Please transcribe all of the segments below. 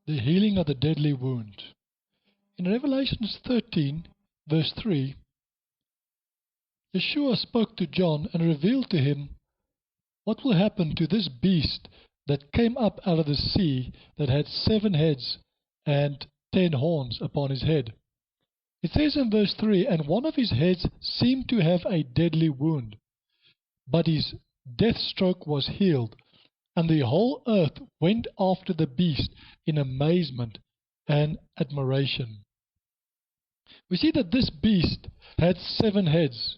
The healing of the deadly wound. In Revelation 13, verse 3, Yeshua spoke to John and revealed to him what will happen to this beast that came up out of the sea, that had 7 heads and 10 horns upon his head. It says in verse 3, and one of his heads seemed to have a deadly wound, but his death stroke was healed, and the whole earth went after the beast in amazement and admiration. We see that this beast had 7 heads,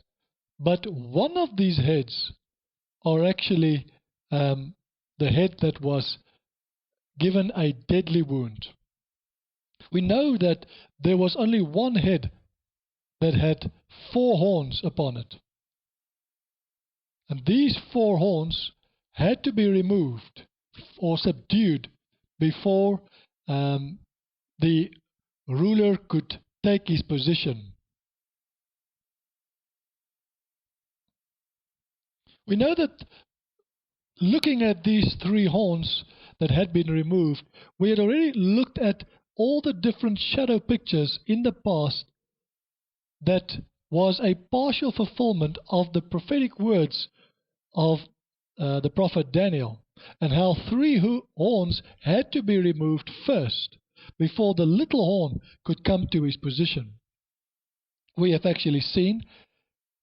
but one of these heads are actually the head that was given a deadly wound. We know that there was only one head that had 4 horns upon it. And these 4 horns had to be removed or subdued before the ruler could take his position. We know that looking at these 3 horns that had been removed, we had already looked at all the different shadow pictures in the past that was a partial fulfillment of the prophetic words of the prophet Daniel, and how 3 horns had to be removed first before the little horn could come to his position. We have actually seen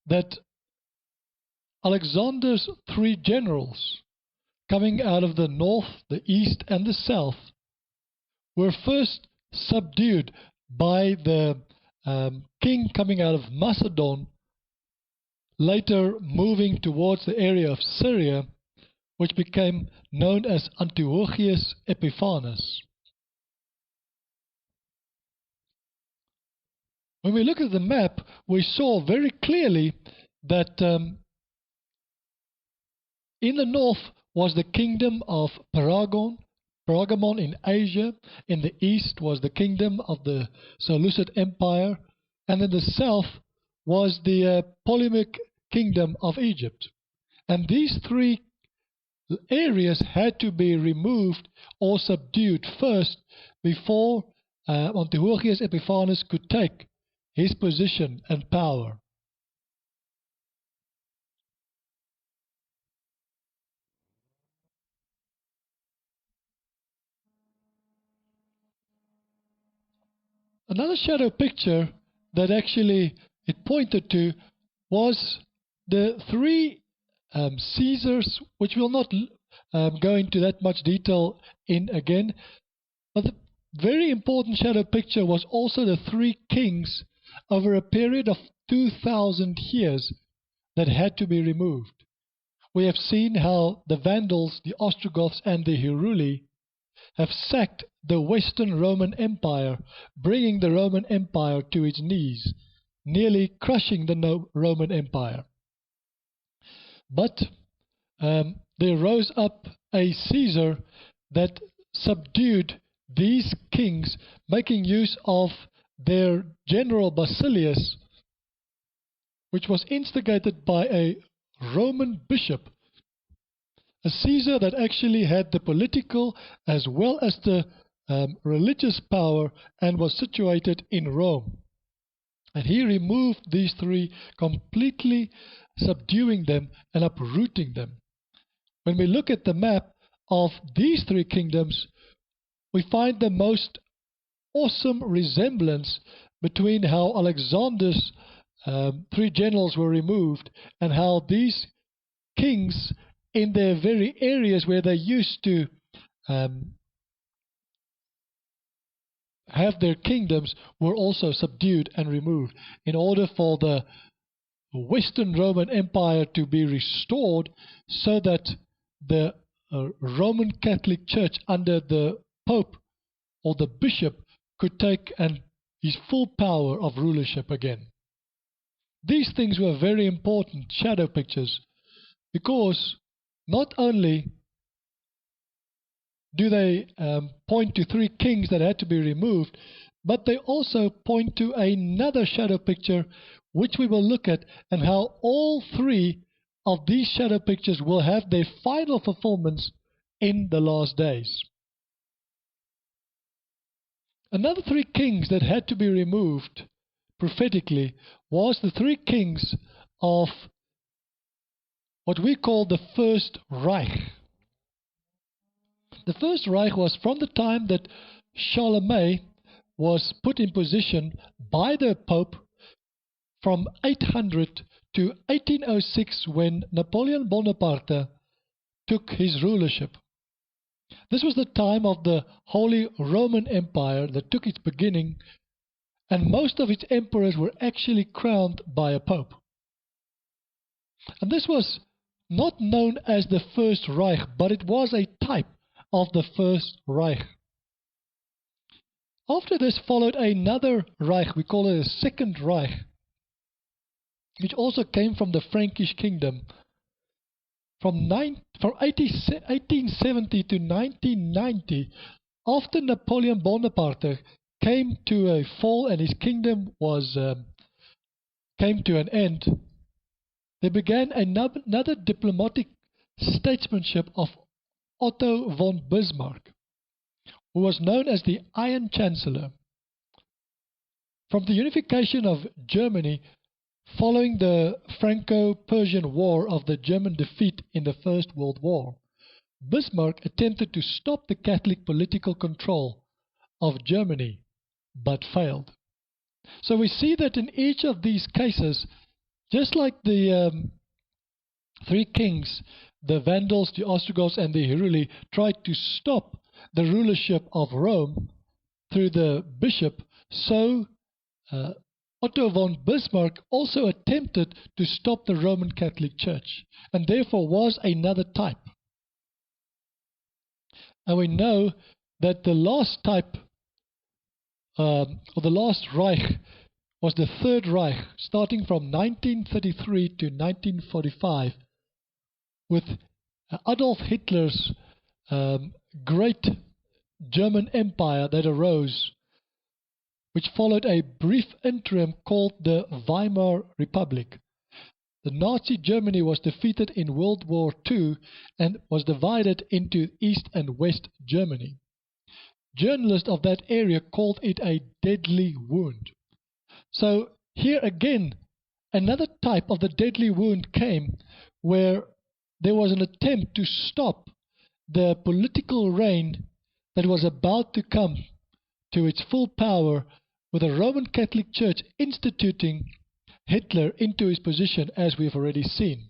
that Alexander's 3 generals coming out of the north, the east, and the south were first subdued by the king coming out of Macedon, later moving towards the area of Syria, which became known as Antiochus Epiphanes. When we look at the map, we saw very clearly that in the north was the kingdom of Paragamon in Asia. In the east was the kingdom of the Seleucid Empire. And in the south was the Ptolemaic kingdom of Egypt. And these 3 areas had to be removed or subdued first before Antiochus Epiphanes could take his position and power. Another shadow picture that actually it pointed to was the 3 Caesars, which we'll not go into that much detail in again. But the very important shadow picture was also the 3 kings over a period of 2,000 years that had to be removed. We have seen how the Vandals, the Ostrogoths, and the Heruli have sacked the Western Roman Empire, bringing the Roman Empire to its knees, nearly crushing the Roman Empire. But there rose up a Caesar that subdued these kings, making use of their general Basilius, which was instigated by a Roman bishop, a Caesar that actually had the political as well as the religious power and was situated in Rome. And he removed these 3, completely subduing them and uprooting them. When we look at the map of these 3 kingdoms, we find the most awesome resemblance between how Alexander's 3 generals were removed and how these kings in their very areas where they used to have their kingdoms were also subdued and removed in order for the Western Roman Empire to be restored, so that the Roman Catholic Church under the Pope or the Bishop could take his full power of rulership again. These things were very important shadow pictures, because not only do they point to 3 kings that had to be removed, but they also point to another shadow picture which we will look at, and how all 3 of these shadow pictures will have their final fulfillments in the last days. Another three kings that had to be removed prophetically was the three kings of what we call the First Reich. The First Reich was from the time that Charlemagne was put in position by the Pope from 800 to 1806, when Napoleon Bonaparte took his rulership. This was the time of the Holy Roman Empire that took its beginning, and most of its emperors were actually crowned by a pope. And this was not known as the First Reich, but it was a type of the First Reich. After this followed another Reich, we call it a Second Reich, which also came from the Frankish kingdom. From 1870 to 1990, after Napoleon Bonaparte came to a fall and his kingdom came to an end, there began another diplomatic statesmanship of Otto von Bismarck, who was known as the Iron Chancellor. From the unification of Germany following the Franco-Persian War of the German defeat in the First World War, Bismarck attempted to stop the Catholic political control of Germany, but failed. So we see that in each of these cases, just like the three kings, the Vandals, the Ostrogoths, and the Heruli, tried to stop the rulership of Rome through the bishop, so Otto von Bismarck also attempted to stop the Roman Catholic Church, and therefore was another type. And we know that the last type, or the last Reich, was the Third Reich, starting from 1933 to 1945, with Adolf Hitler's great German Empire that arose, which followed a brief interim called the Weimar Republic. The Nazi Germany was defeated in World War II and was divided into East and West Germany. Journalists of that area called it a deadly wound. So here again, another type of the deadly wound came, where there was an attempt to stop the political reign that was about to come to its full power, with the Roman Catholic Church instituting Hitler into his position, as we've already seen.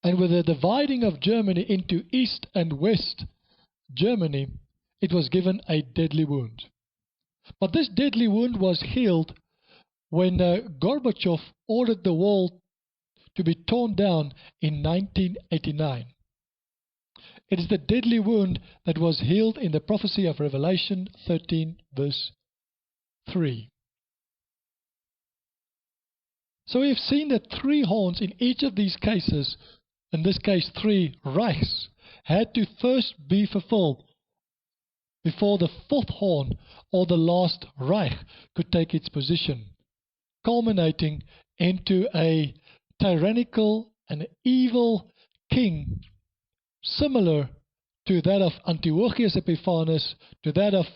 And with the dividing of Germany into East and West Germany, it was given a deadly wound. But this deadly wound was healed when Gorbachev ordered the wall to be torn down in 1989. It is the deadly wound that was healed in the prophecy of Revelation 13, verse 3. So we have seen that three horns in each of these cases, in this case three Reichs, had to first be fulfilled before the fourth horn, or the last Reich, could take its position, culminating into a tyrannical and evil king, similar to that of Antiochus Epiphanes, to that of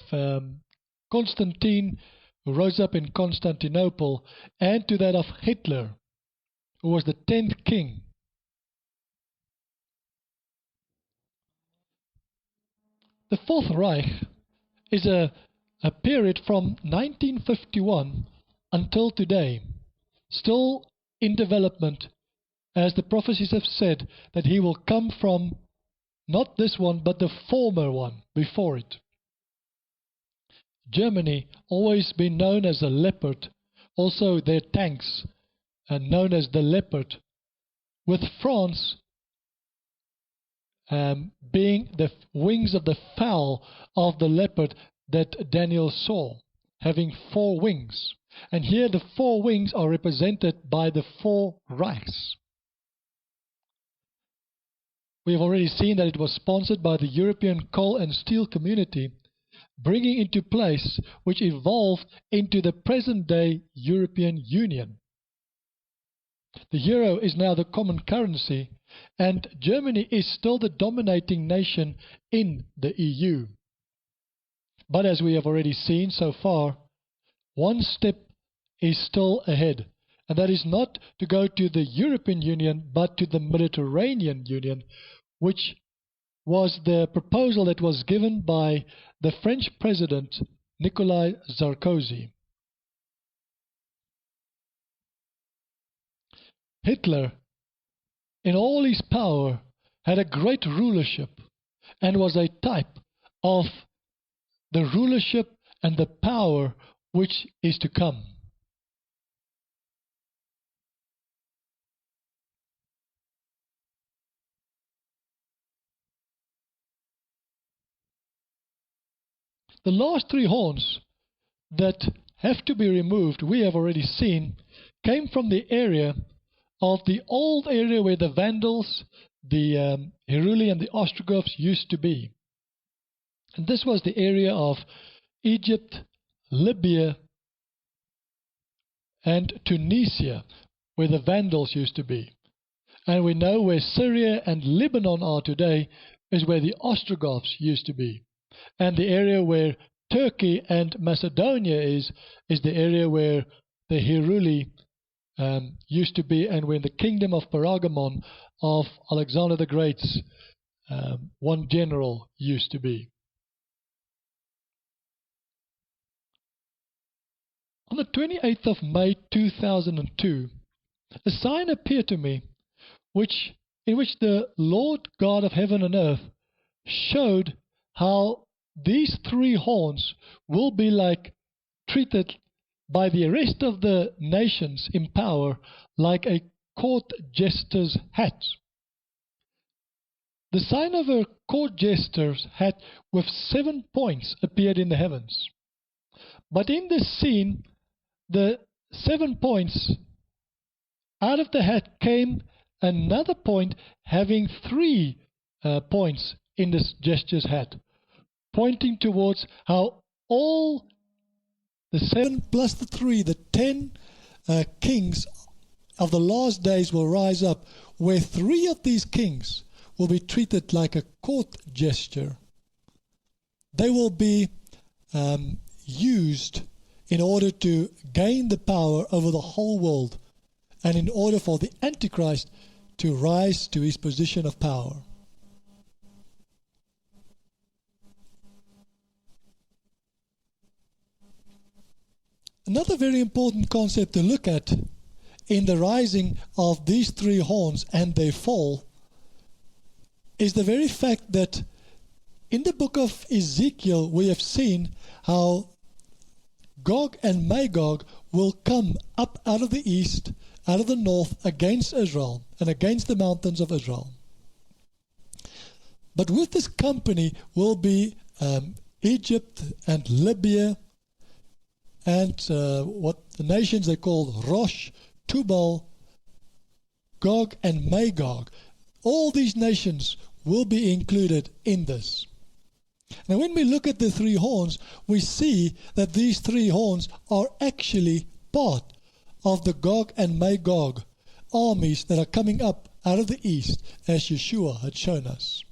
Constantine, who rose up in Constantinople, and to that of Hitler, who was the 10th king. The Fourth Reich is a period from 1951 until today, still in development, as the prophecies have said that he will come from not this one, but the former one before it. Germany, always been known as a leopard, also their tanks are known as the Leopard, with France being the wings of the fowl of the leopard that Daniel saw, having 4 wings. And here the 4 wings are represented by the 4 Reichs. We have already seen that it was sponsored by the European coal and steel community, bringing into place, which evolved into the present-day European Union. The euro is now the common currency, and Germany is still the dominating nation in the EU. But as we have already seen so far, one step is still ahead, and that is not to go to the European Union, but to the Mediterranean Union, which was the proposal that was given by the French President Nicolas Sarkozy. Hitler, in all his power, had a great rulership and was a type of the rulership and the power which is to come. The last three horns that have to be removed, we have already seen, came from the area of the old area where the Vandals, the Heruli and the Ostrogoths used to be. And this was the area of Egypt, Libya, and Tunisia, where the Vandals used to be. And we know where Syria and Lebanon are today is where the Ostrogoths used to be. And the area where Turkey and Macedonia is the area where the Heruli used to be, and where the kingdom of Pergamon of Alexander the Great's one general used to be. On the 28th of May 2002, a sign appeared to me in which the Lord God of heaven and earth showed how these three horns will be treated by the rest of the nations in power like a court jester's hat. The sign of a court jester's hat with 7 points appeared in the heavens. But in this scene, the 7 points, out of the hat came another point having 3 points in this jester's hat, pointing towards how all the 7 plus the 3, the 10 kings of the last days will rise up, where 3 of these kings will be treated like a court jester. They will be used in order to gain the power over the whole world, and in order for the Antichrist to rise to his position of power. Another very important concept to look at in the rising of these 3 horns and their fall is the very fact that in the book of Ezekiel we have seen how Gog and Magog will come up out of the east, out of the north, against Israel and against the mountains of Israel. But with this company will be Egypt and Libya and what the nations they call Rosh, Tubal, Gog and Magog. All these nations will be included in this. Now when we look at the 3 horns, we see that these 3 horns are actually part of the Gog and Magog armies that are coming up out of the east, as Yeshua had shown us.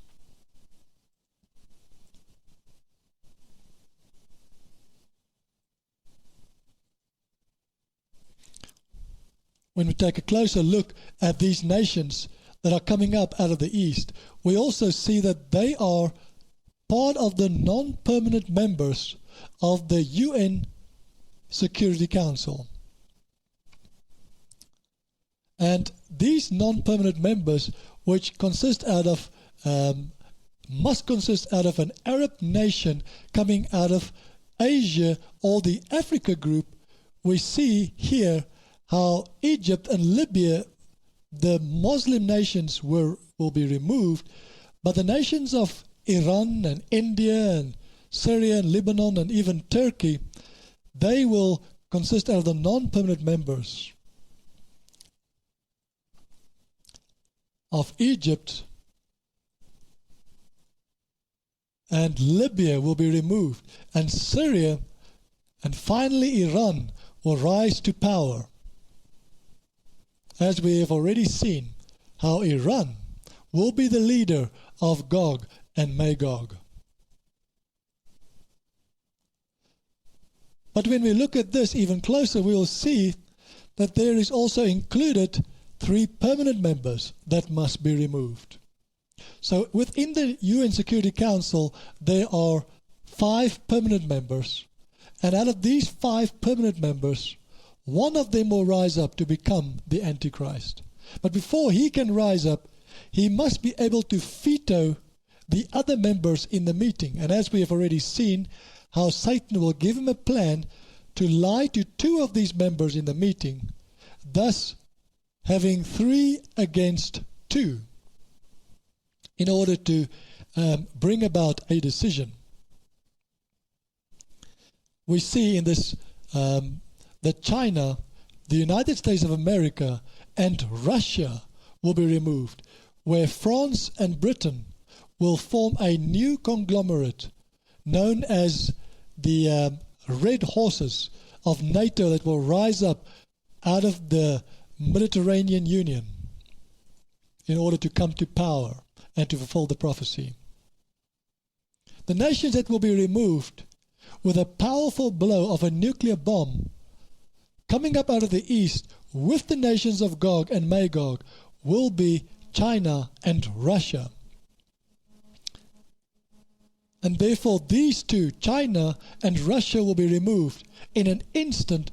When we take a closer look at these nations that are coming up out of the east, we also see that they are part of the non-permanent members of the UN Security Council. And these non-permanent members, which must consist out of an Arab nation coming out of Asia or the Africa group, we see here how Egypt and Libya, the Muslim nations, will be removed, but the nations of Iran and India and Syria and Lebanon and even Turkey, they will consist of the non-permanent members of Egypt, and Libya will be removed, and Syria and finally Iran will rise to power. As we have already seen, how Iran will be the leader of Gog and Magog. But when we look at this even closer, we will see that there is also included 3 permanent members that must be removed. So within the UN Security Council, there are 5 permanent members. And out of these 5 permanent members, one of them will rise up to become the Antichrist. But before he can rise up, he must be able to veto the other members in the meeting. And as we have already seen, how Satan will give him a plan to lie to 2 of these members in the meeting, thus having 3 against 2 in order to bring about a decision. We see in this that China, the United States of America, and Russia will be removed, where France and Britain will form a new conglomerate known as the Red Horses of NATO that will rise up out of the Mediterranean Union in order to come to power and to fulfill the prophecy. The nations that will be removed with a powerful blow of a nuclear bomb coming up out of the east with the nations of Gog and Magog will be China and Russia. And therefore these 2, China and Russia, will be removed in an instant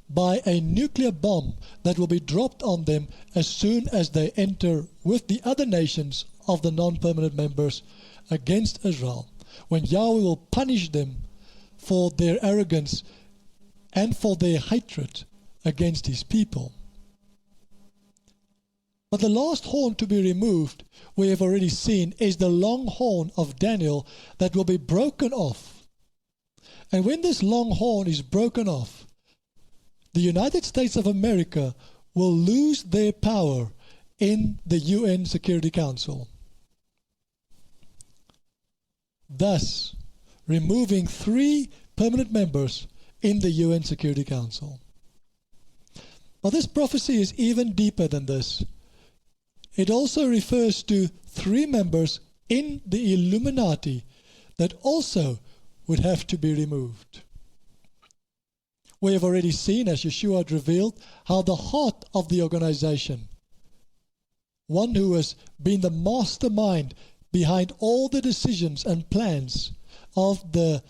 by a nuclear bomb that will be dropped on them as soon as they enter with the other nations of the non-permanent members against Israel, when Yahweh will punish them for their arrogance and for their hatred against his people. But the last horn to be removed, we have already seen, is the long horn of Daniel that will be broken off. And when this long horn is broken off, the United States of America will lose their power in the UN Security Council, thus removing 3 permanent members in the UN Security Council. Now this prophecy is even deeper than this. It also refers to 3 members in the Illuminati that also would have to be removed. We have already seen, as Yeshua had revealed, how the heart of the organization, one who has been the mastermind behind all the decisions and plans of the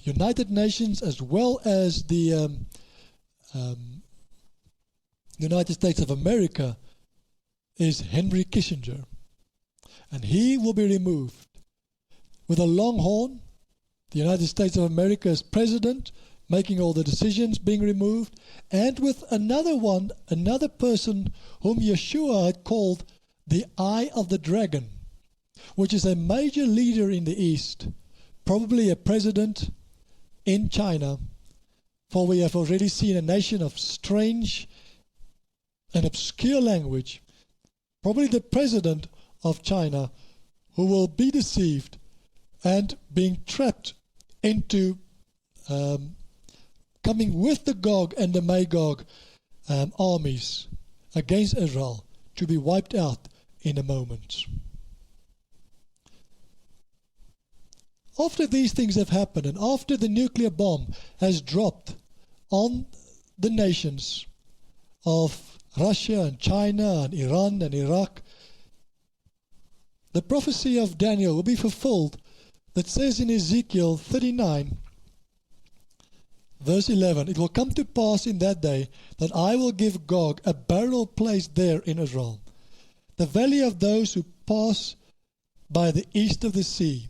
United Nations as well as the United States of America, is Henry Kissinger. And he will be removed with a long horn, the United States of America as president, making all the decisions, being removed, and with another person whom Yeshua had called the Eye of the Dragon, which is a major leader in the East, probably a president in China, for we have already seen a nation of strange and obscure language, probably the president of China, who will be deceived and being trapped into coming with the Gog and the Magog armies against Israel to be wiped out in a moment. After these things have happened, and after the nuclear bomb has dropped on the nations of Russia and China and Iran and Iraq, the prophecy of Daniel will be fulfilled that says in Ezekiel 39, verse 11, "It will come to pass in that day that I will give Gog a burial place there in Israel, the valley of those who pass by the east of the sea.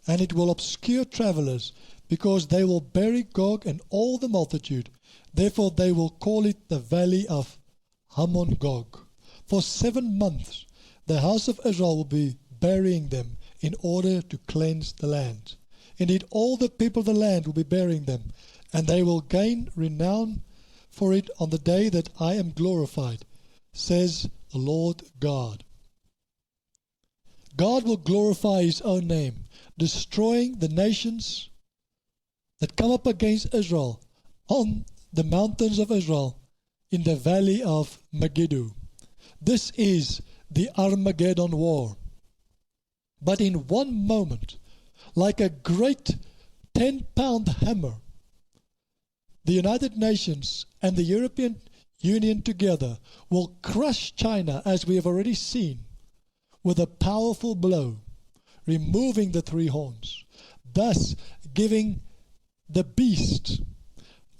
And it will obscure travelers, because they will bury Gog and all the multitude. Therefore they will call it the valley of Hamon Gog. For 7 months the house of Israel will be burying them in order to cleanse the land. Indeed, all the people of the land will be burying them, and they will gain renown for it on the day that I am glorified, says the Lord God." God will glorify his own name, destroying the nations that come up against Israel on the mountains of Israel in the valley of Megiddo. This is the Armageddon war. But in one moment, like a great 10-pound hammer. The United Nations and the European Union together will crush China, as we have already seen, with a powerful blow, removing the three horns, thus giving the beast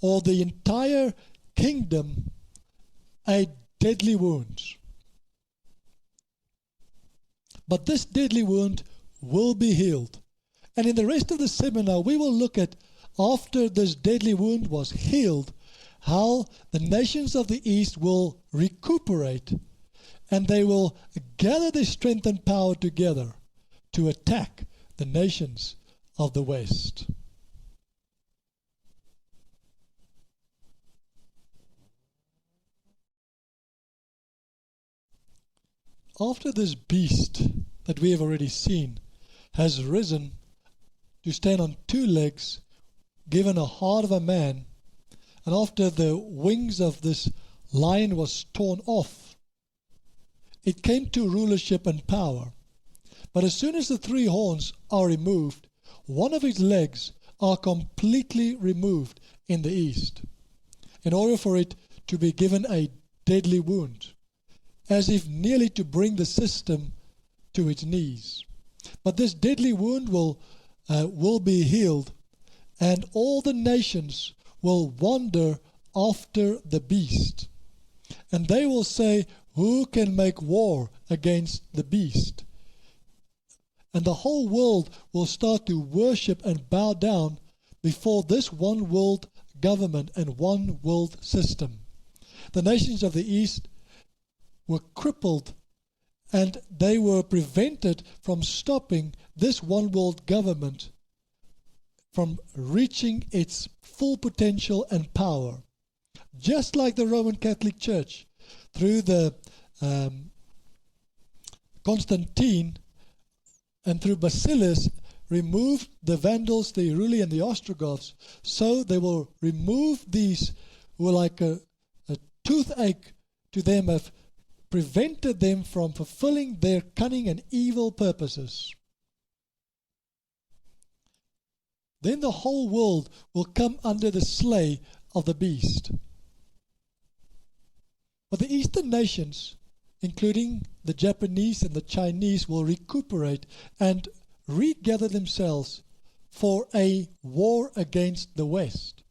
or the entire kingdom a deadly wound. But this deadly wound will be healed. And in the rest of the seminar, we will look at, after this deadly wound was healed, how the nations of the East will recuperate, and they will gather their strength and power together to attack the nations of the West. After this beast that we have already seen has risen to stand on two legs, given a heart of a man, and after the wings of this lion was torn off, it came to rulership and power. But as soon as the three horns are removed, one of its legs are completely removed in the East, in order for it to be given a deadly wound, as if nearly to bring the system to its knees. But this deadly wound will be healed, and all the nations will wander after the beast. And they will say, "Who can make war against the beast?" And the whole world will start to worship and bow down before this one world government and one world system. The nations of the East were crippled, and they were prevented from stopping this one world government from reaching its full potential and power. Just like the Roman Catholic Church, through the Constantine and through Bacillus, removed the Vandals, the Heruli, and the Ostrogoths, so they will remove these who were like a toothache to them, have prevented them from fulfilling their cunning and evil purposes. Then the whole world will come under the sway of the beast. But the Eastern nations, including the Japanese and the Chinese, will recuperate and regather themselves for a war against the West,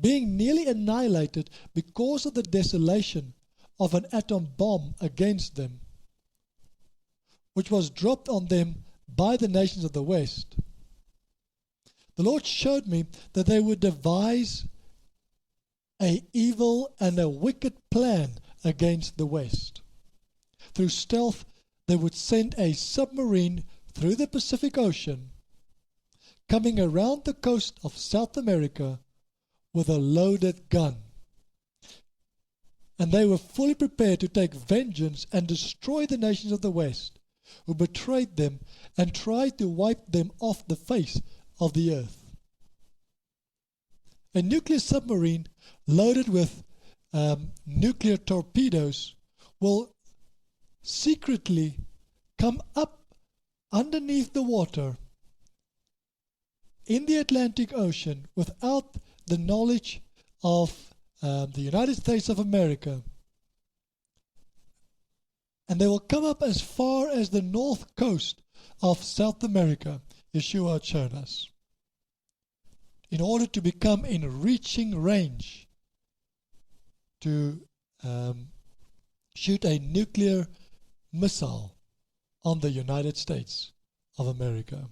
being nearly annihilated because of the desolation of an atom bomb against them, which was dropped on them by the nations of the West. The Lord showed me that they would devise an evil and a wicked plan against the West. Through stealth, they would send a submarine through the Pacific Ocean, coming around the coast of South America with a loaded gun. And they were fully prepared to take vengeance and destroy the nations of the West, who betrayed them and tried to wipe them off the face of the earth. A nuclear submarine loaded with nuclear torpedoes will secretly come up underneath the water in the Atlantic Ocean without the knowledge of the United States of America. And they will come up as far as the north coast of South America, Yeshua had shown us, in order to become in reaching range to shoot a nuclear missile on the United States of America.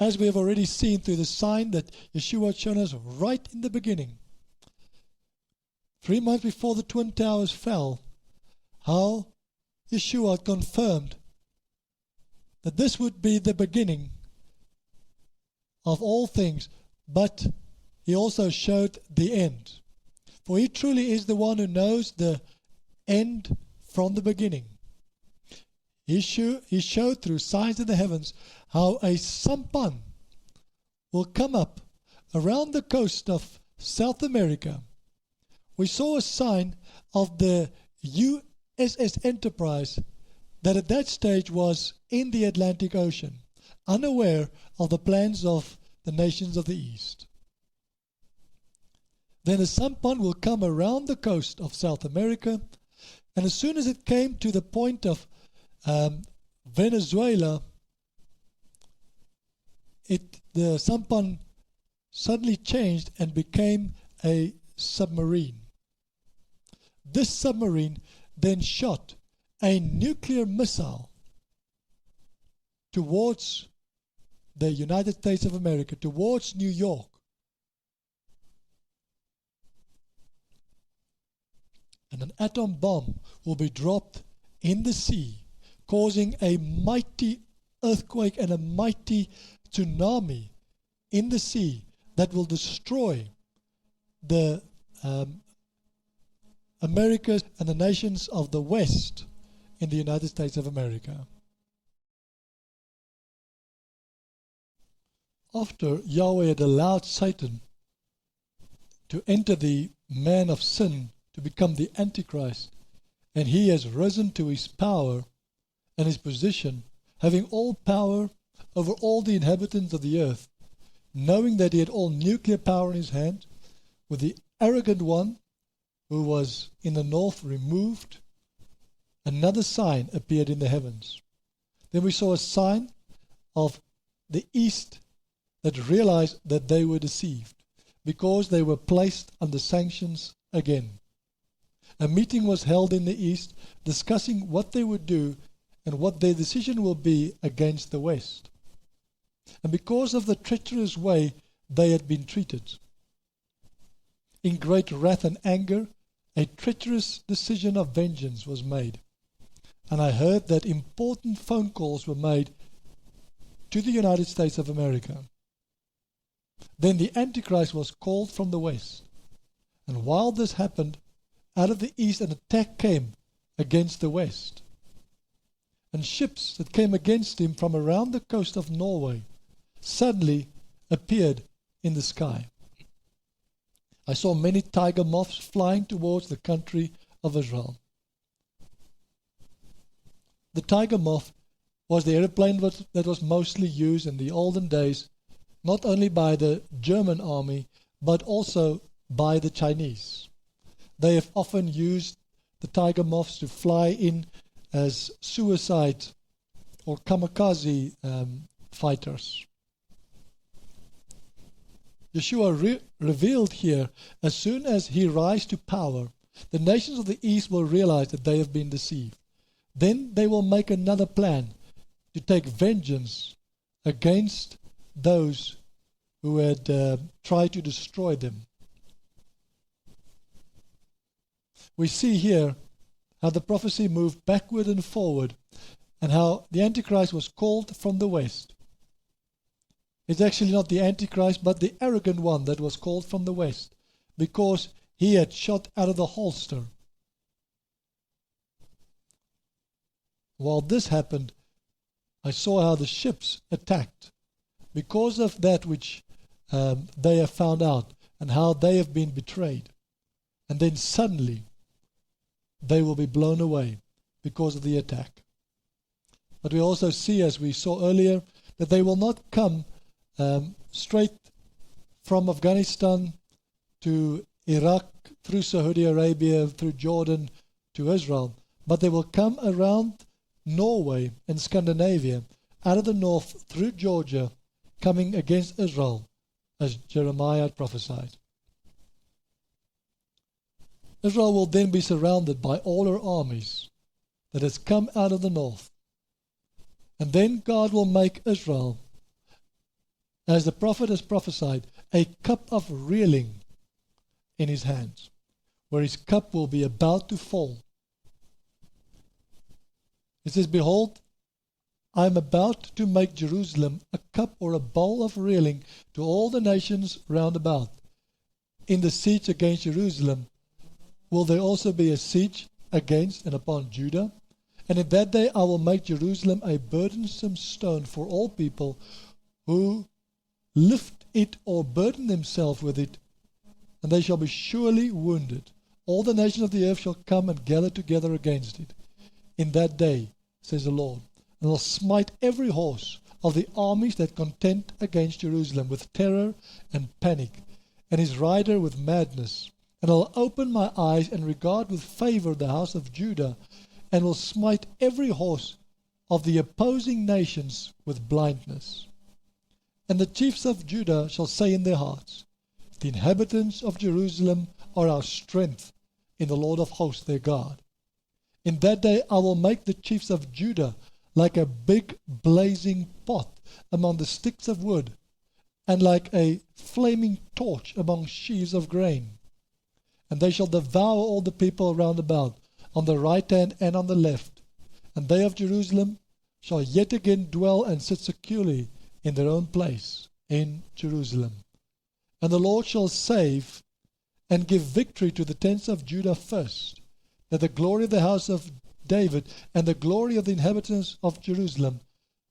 As we have already seen through the sign that Yeshua had shown us right in the beginning, 3 months before the Twin Towers fell, how Yeshua had confirmed that this would be the beginning of all things, but he also showed the end. For he truly is the one who knows the end from the beginning. He showed through signs in the heavens how a sampan will come up around the coast of South America. We saw a sign of the USS Enterprise that at that stage was in the Atlantic Ocean, unaware of the plans of the nations of the East. Then a sampan will come around the coast of South America, and as soon as it came to the point of Venezuela, the sampan suddenly changed and became a submarine. This submarine then shot a nuclear missile towards the United States of America, towards New York. And an atom bomb will be dropped in the sea, causing a mighty earthquake and a mighty tsunami in the sea that will destroy the Americas and the nations of the West in the United States of America. After Yahweh had allowed Satan to enter the man of sin to become the Antichrist, and he has risen to his power and his position, having all power over all the inhabitants of the earth, knowing that he had all nuclear power in his hand, with the arrogant one who was in the north removed, another sign appeared in the heavens. Then we saw a sign of the east that realized that they were deceived because they were placed under sanctions again. A meeting was held in the east discussing what they would do and what their decision will be against the west. And because of the treacherous way they had been treated, in great wrath and anger, a treacherous decision of vengeance was made. And I heard that important phone calls were made to the United States of America. Then the Antichrist was called from the west. And while this happened, out of the east an attack came against the west. And ships that came against him from around the coast of Norway suddenly appeared in the sky. I saw many tiger moths flying towards the country of Israel. The tiger moth was the airplane that was mostly used in the olden days, not only by the German army, but also by the Chinese. They have often used the tiger moths to fly in as suicide or kamikaze fighters. Yeshua revealed here, as soon as he rise to power, the nations of the east will realize that they have been deceived. Then they will make another plan to take vengeance against those who had tried to destroy them. We see here how the prophecy moved backward and forward, and how the Antichrist was called from the west. It's actually not the Antichrist, but the arrogant one that was called from the west, because he had shot out of the holster. While this happened, I saw how the ships attacked because of that which they have found out and how they have been betrayed. And then suddenly they will be blown away because of the attack. But we also see, as we saw earlier, that they will not come straight from Afghanistan to Iraq, through Saudi Arabia, through Jordan to Israel, but they will come around Norway and Scandinavia, out of the north through Georgia, coming against Israel, as Jeremiah had prophesied. Israel will then be surrounded by all her armies that has come out of the north. And then God will make Israel, as the prophet has prophesied, a cup of reeling in his hands, where his cup will be about to fall. It says, "Behold, I am about to make Jerusalem a cup or a bowl of reeling to all the nations round about. In the siege against Jerusalem will there also be a siege against and upon Judah? And in that day I will make Jerusalem a burdensome stone for all people who lift it or burden themselves with it, and they shall be surely wounded. All the nations of the earth shall come and gather together against it. In that day says the Lord, and will smite every horse of the armies that contend against Jerusalem with terror and panic, and his rider with madness. And I will open my eyes and regard with favor the house of Judah, and will smite every horse of the opposing nations with blindness. And the chiefs of Judah shall say in their hearts, the inhabitants of Jerusalem are our strength in the Lord of hosts their God. In that day I will make the chiefs of Judah like a big blazing pot among the sticks of wood, and like a flaming torch among sheaves of grain. And they shall devour all the people round about, on the right hand and on the left. And they of Jerusalem shall yet again dwell and sit securely in their own place in Jerusalem. And the Lord shall save and give victory to the tents of Judah first, that the glory of the house of David and the glory of the inhabitants of Jerusalem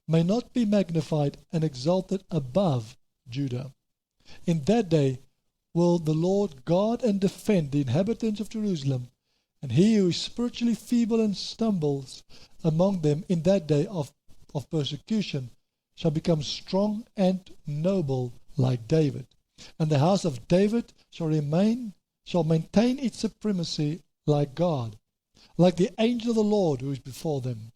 may not be magnified and exalted above Judah. In that day will the Lord guard and defend the inhabitants of Jerusalem, and he who is spiritually feeble and stumbles among them in that day of persecution shall become strong and noble like David. And the house of David shall maintain its supremacy like God, like the angel of the Lord who is before them.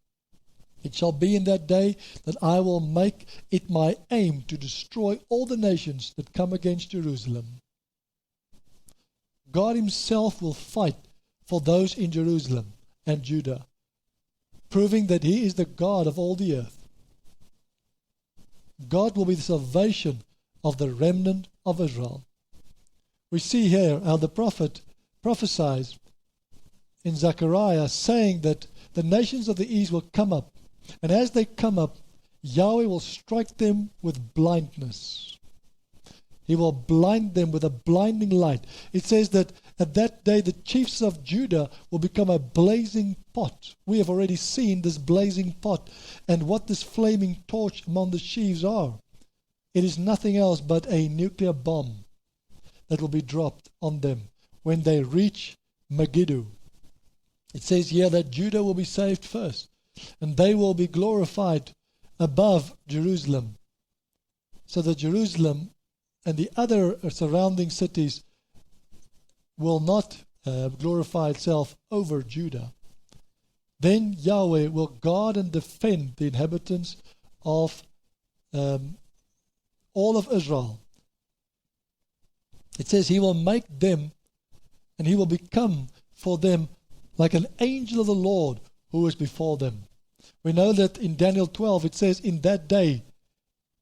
It shall be in that day that I will make it my aim to destroy all the nations that come against Jerusalem. God himself will fight for those in Jerusalem and Judah, proving that he is the God of all the earth. God will be the salvation of the remnant of Israel. We see here how the prophet prophesies in Zechariah, saying that the nations of the east will come up, and as they come up, Yahweh will strike them with blindness. He will blind them with a blinding light. It says that at that day the chiefs of Judah will become a blazing pot. We have already seen this blazing pot and what this flaming torch among the sheaves are. It is nothing else but a nuclear bomb that will be dropped on them when they reach Megiddo. It says here that Judah will be saved first, and they will be glorified above Jerusalem, so that Jerusalem and the other surrounding cities will not glorify itself over Judah. Then Yahweh will guard and defend the inhabitants of all of Israel. It says he will make them, and he will become for them like an angel of the Lord who is before them. We know that in Daniel 12 it says, in that day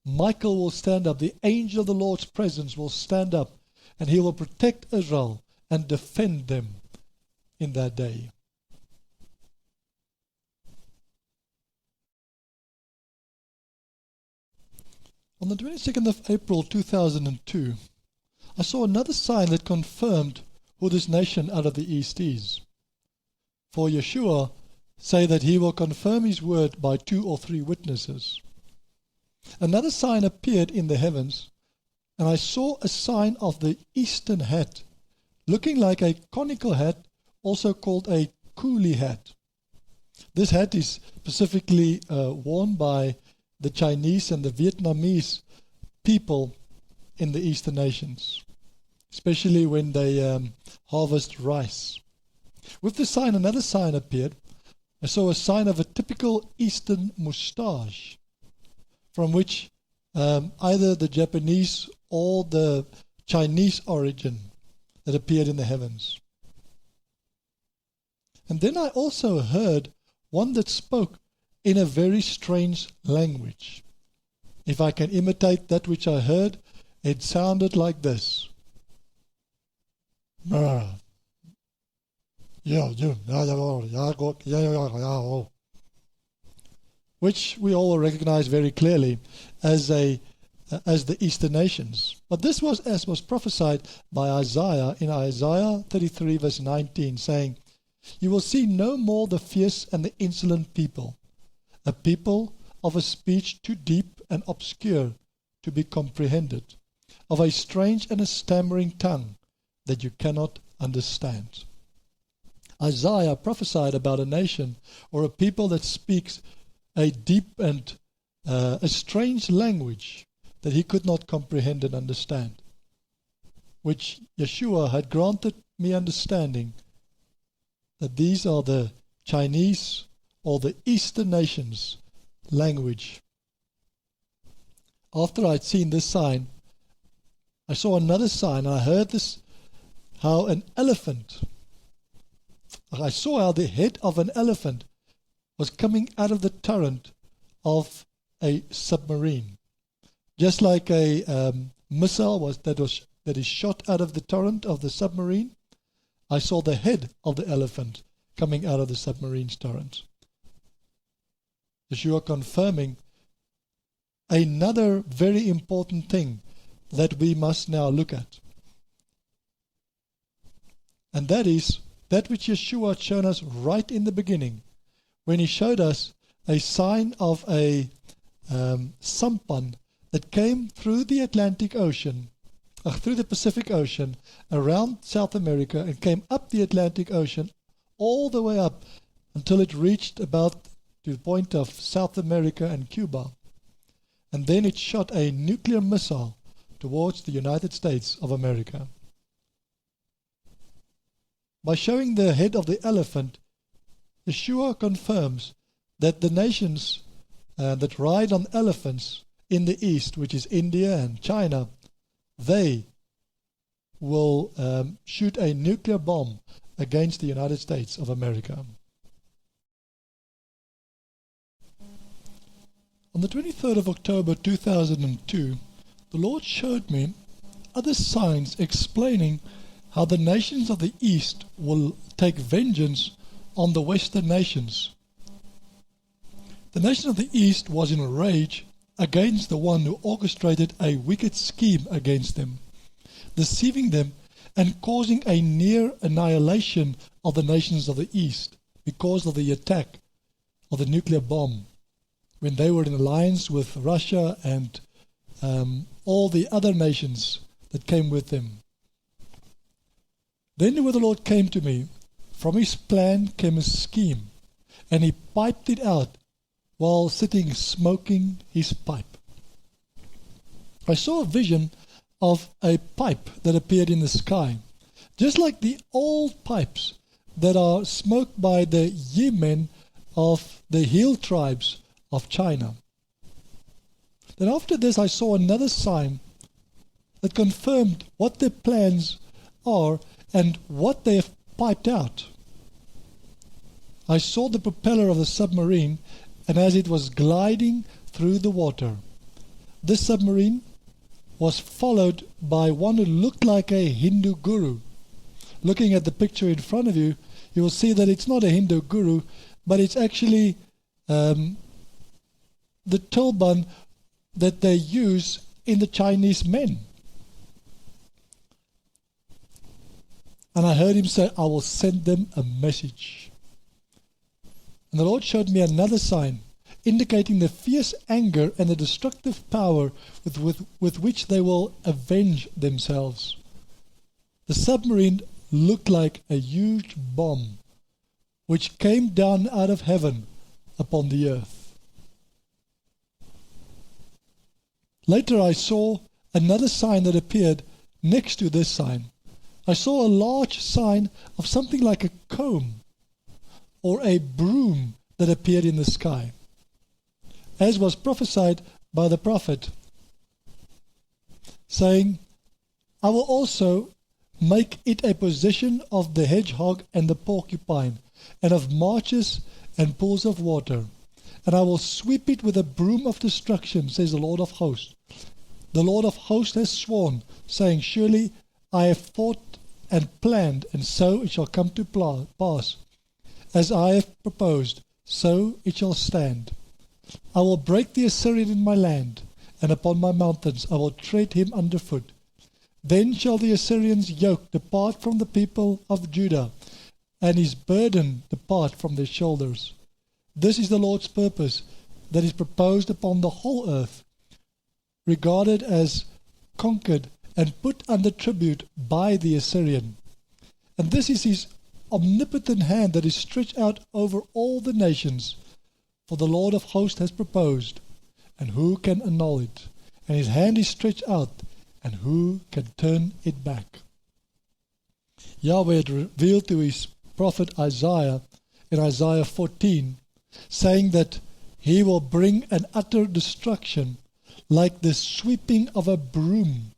Michael will stand up, the angel of the Lord's presence will stand up, and he will protect Israel and defend them in that day. On the 22nd of April 2002, I saw another sign that confirmed who this nation out of the east is. For Yeshua say that he will confirm his word by 2 or 3 witnesses. Another sign appeared in the heavens, and I saw a sign of the eastern hat, looking like a conical hat, also called a coolie hat. This hat is specifically worn by the Chinese and the Vietnamese people in the eastern nations, especially when they harvest rice. With the sign, another sign appeared. I saw a sign of a typical eastern moustache, from which either the Japanese or the Chinese origin that appeared in the heavens. And then I also heard one that spoke in a very strange language. If I can imitate that which I heard, it sounded like this. Which we all recognize very clearly as the eastern nations. But this was as was prophesied by Isaiah in Isaiah 33 verse 19, saying, "You will see no more the fierce and the insolent people, a people of a speech too deep and obscure to be comprehended, of a strange and a stammering tongue that you cannot understand." Isaiah prophesied about a nation or a people that speaks a deep and a strange language that he could not comprehend and understand, which Yeshua had granted me understanding that these are the Chinese or the Eastern nations' language. After I'd seen this sign, I saw another sign. I heard this, how an elephant, I saw how the head of an elephant was coming out of the turret of a submarine. Just like a missile that is shot out of the turret of the submarine, I saw the head of the elephant coming out of the submarine's turret. Yeshua confirming another very important thing that we must now look at. And that is that which Yeshua had shown us right in the beginning, when he showed us a sign of a sampan that came through the Atlantic Ocean, through the Pacific Ocean, around South America, and came up the Atlantic Ocean all the way up until it reached about to the point of South America and Cuba. And then it shot a nuclear missile towards the United States of America. By showing the head of the elephant, Yeshua confirms that the nations that ride on elephants in the East, which is India and China, they will shoot a nuclear bomb against the United States of America. On the 23rd of October 2002, the Lord showed me other signs explaining how the nations of the East will take vengeance on the Western nations. The nation of the East was in a rage against the one who orchestrated a wicked scheme against them, deceiving them and causing a near annihilation of the nations of the East because of the attack of the nuclear bomb, when they were in alliance with Russia and all the other nations that came with them. Then the word of the Lord came to me. From his plan came a scheme, and he piped it out while sitting smoking his pipe. I saw a vision of a pipe that appeared in the sky, just like the old pipes that are smoked by the Yemen of the hill tribes of China. Then after this I saw another sign that confirmed what their plans are and what they have piped out. I saw the propeller of the submarine, and as it was gliding through the water, this submarine was followed by one who looked like a Hindu guru. Looking at the picture in front of you, you will see that it's not a Hindu guru, but it's actually the turban that they use in the Chinese men. And I heard him say, I will send them a message. And the Lord showed me another sign, indicating the fierce anger and the destructive power with which they will avenge themselves. The submarine looked like a huge bomb, which came down out of heaven upon the earth. Later I saw another sign that appeared next to this sign. I saw a large sign of something like a comb or a broom that appeared in the sky, as was prophesied by the prophet, saying, I will also make it a possession of the hedgehog and the porcupine, and of marshes and pools of water, and I will sweep it with a broom of destruction, says the Lord of hosts. The Lord of hosts has sworn, saying, surely I have thought and planned, and so it shall come to pass. As I have proposed, so it shall stand. I will break the Assyrian in my land, and upon my mountains I will tread him underfoot. Then shall the Assyrian's yoke depart from the people of Judah, and his burden depart from their shoulders. This is the Lord's purpose that is proposed upon the whole earth, regarded as conquered and put under tribute by the Assyrian. And this is his omnipotent hand that is stretched out over all the nations. For the Lord of hosts has proposed, and who can annul it? And his hand is stretched out, and who can turn it back? Yahweh had revealed to his prophet Isaiah in Isaiah 14, saying that he will bring an utter destruction like the sweeping of a broom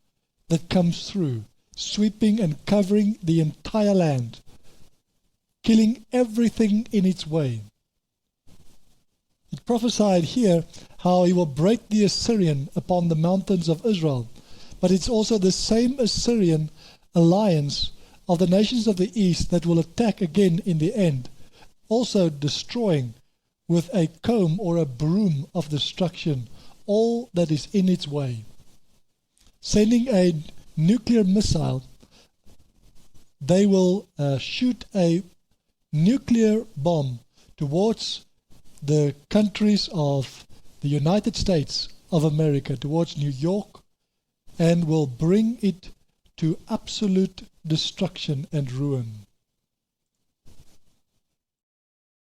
that comes through, sweeping and covering the entire land, killing everything in its way. It prophesied here how he will break the Assyrian upon the mountains of Israel, but it's also the same Assyrian alliance of the nations of the east that will attack again in the end, also destroying with a comb or a broom of destruction all that is in its way. Sending a nuclear missile, they will shoot a nuclear bomb towards the countries of the United States of America, towards New York, and will bring it to absolute destruction and ruin.